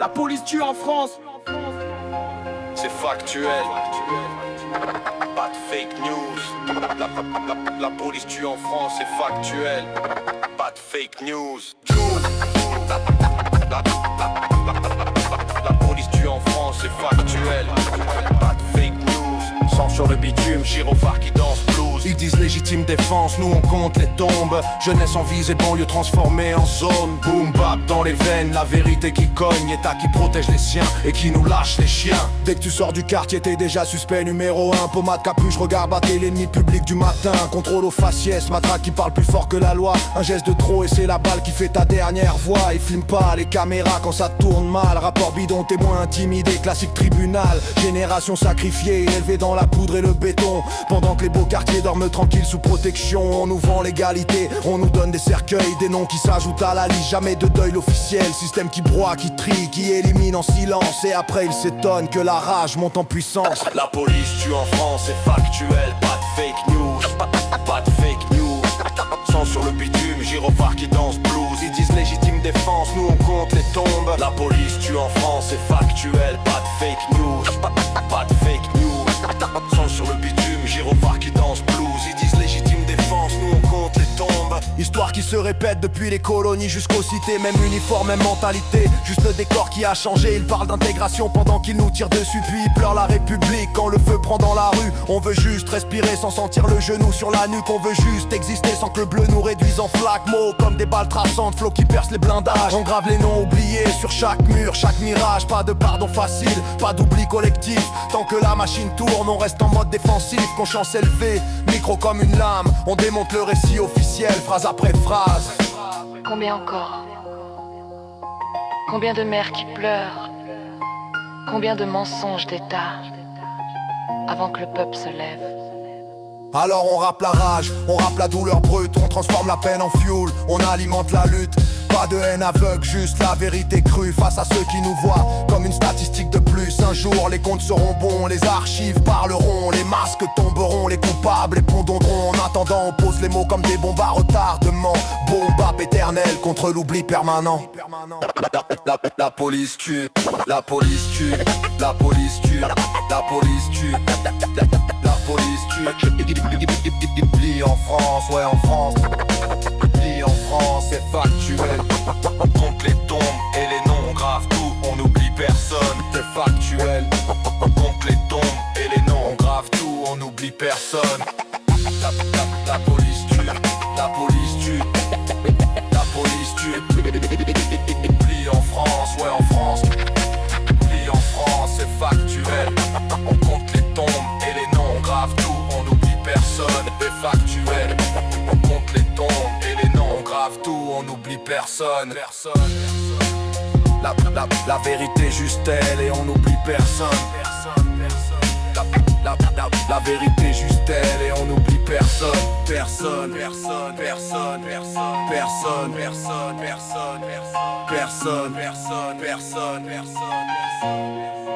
La police tue en France. C'est factuel. Pas de fake news. La police tue en France, c'est factuel. Pas de fake news. La police tue en France, c'est factuel. Pas de fake news. Sang sur le bitume, gyrophare qui danse blues. Ils disent légitime défense, nous on compte les tombes. Jeunesse en visée, banlieue transformée en zone. Boom bap dans les veines, la vérité qui cogne. État qui protège les siens et qui nous lâche les chiens. Dès que tu sors du quartier, t'es déjà suspect numéro 1. Pommade, capuche, regard batté, l'ennemi public du matin. Contrôle aux faciès, matraque qui parle plus fort que la loi. Un geste de trop et c'est la balle qui fait ta dernière voix. Ils filment pas les caméras quand ça tourne mal. Rapport bidon, témoin intimidé, classique tribunal. Génération sacrifiée, élevée dans la poudre et le béton. Pendant que les beaux quartiers dorment tranquilles sous protection, on nous vend l'égalité, on nous donne des cercueils, des noms qui s'ajoutent à la liste, jamais de deuil l'officiel, système qui broie, qui trie, qui élimine en silence, et après il s'étonne que la rage monte en puissance. La police tue en France, c'est factuel, pas de fake news, pas de fake news. Sang sur le bitume, gyrophare qui danse blues. Ils disent légitime défense, nous on compte les tombes. La police tue en France, c'est factuel, pas de fake news, pas de fake news. Sang sur le bitume, gyrophare qui danse blues. Ils disent légitime défense, nous on compte les tombes. Histoire qui se répète depuis les colonies jusqu'aux cités. Même uniforme, même mentalité, juste le décor qui a changé. Ils parlent d'intégration pendant qu'ils nous tirent dessus. Puis ils pleurent la République quand le feu prend dans la rue. On veut juste respirer sans sentir le genou sur la nuque. On veut juste exister sans que le bleu nous réduise en flaques. Mots comme des balles traçantes, flots qui percent les blindages. On grave les noms oubliés sur chaque mur, chaque mirage. Pas de pardon facile, pas d'oubli collectif. Tant que la machine tourne, on reste en mode défensif. Conscience élevée, micro comme une lame. On démonte le récit officiel, phrase après phrase. Combien encore? Combien de mères qui pleurent? Combien de mensonges d'État avant que le peuple se lève? Alors on rappe la rage, on rappe la douleur brute. On transforme la peine en fuel, on alimente la lutte. Pas de haine aveugle, juste la vérité crue. Face à ceux qui nous voient comme une statistique de plus. Un jour les comptes seront bons, les archives parleront. Les masques tomberont, les coupables répondront. En attendant on pose les mots comme des bombes à retardement. Bombe éternelle contre l'oubli permanent. La police tue, la police tue, la police tue, la police tue, la police tue. Plie en France, ouais en France. Plie en France, c'est factuel. On compte les tombes et les noms, on grave tout, on n'oublie personne. C'est factuel. On compte les tombes et les noms, on grave tout, on n'oublie personne. La police tue, la police tue, la police tue. Plie en France, ouais en France. Plie en France, c'est factuel. On compte les tombes et les noms, on grave tout, on n'oublie personne. C'est factuel. On compte les tombes et les noms, on grave tout, on n'oublie personne. La vérité juste elle et on n'oublie personne. La vérité juste elle et on n'oublie personne. Personne, personne, personne, personne, personne, personne, personne, personne, personne, personne, personne, personne.